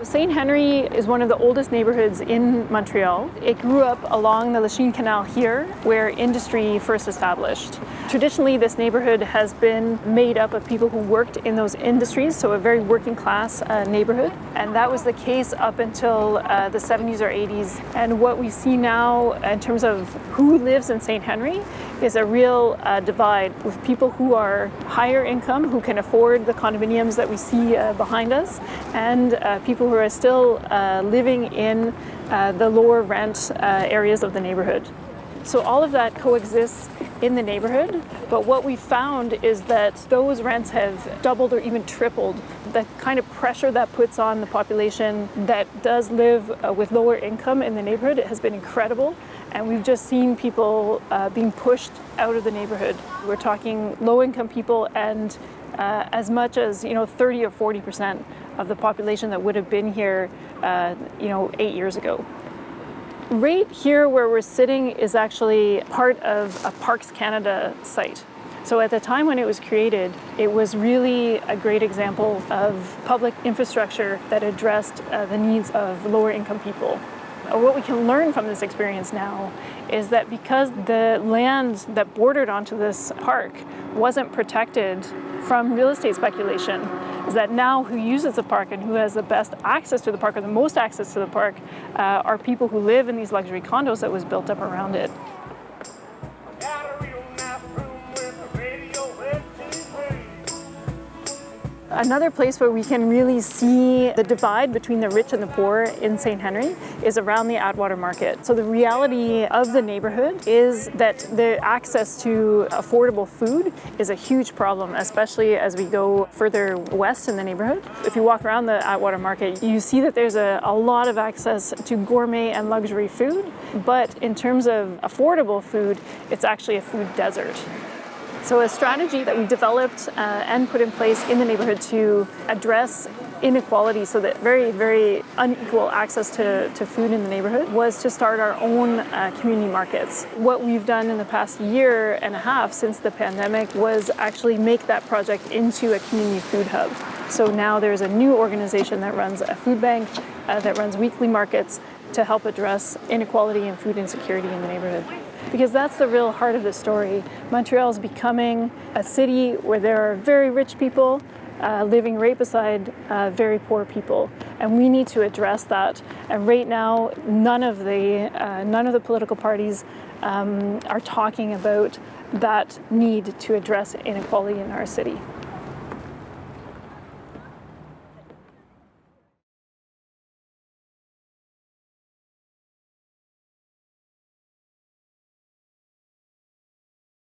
St. Henri is one of the oldest neighborhoods in Montreal. It grew up along the Lachine Canal here, where industry first established. Traditionally, this neighborhood has been made up of people who worked in those industries, so a very working class neighborhood. And that was the case up until the 70s or 80s. And what we see now in terms of who lives in St. Henri is a real divide with people who are higher income, who can afford the condominiums that we see behind us, and people who are still living in the lower rent areas of the neighborhood. So all of that coexists in the neighborhood, but what we found is that those rents have doubled or even tripled. The kind of pressure that puts on the population that does live with lower income in the neighborhood has been incredible, and we've just seen people being pushed out of the neighborhood. We're talking low-income people, and as much as 30 or 40% of the population that would have been here 8 years ago. Right here where we're sitting is actually part of a Parks Canada site. So at the time when it was created, it was really a great example of public infrastructure that addressed the needs of lower income people. What we can learn from this experience now is that because the land that bordered onto this park wasn't protected from real estate speculation, is that now who uses the park and who has the best access to the park or the most access to the park are people who live in these luxury condos that was built up around it. Another place where we can really see the divide between the rich and the poor in St. Henri is around the Atwater Market. So the reality of the neighborhood is that the access to affordable food is a huge problem, especially as we go further west in the neighborhood. If you walk around the Atwater Market, you see that there's a lot of access to gourmet and luxury food, but in terms of affordable food, it's actually a food desert. So a strategy that we developed and put in place in the neighborhood to address inequality, so that very, very unequal access to food in the neighborhood, was to start our own community markets. What we've done in the past year and a half since the pandemic was actually make that project into a community food hub. So now there's a new organization that runs a food bank, that runs weekly markets to help address inequality and food insecurity in the neighborhood. Because that's the real heart of the story. Montreal is becoming a city where there are very rich people living right beside very poor people, and we need to address that. And right now, none of the political parties are talking about that need to address inequality in our city.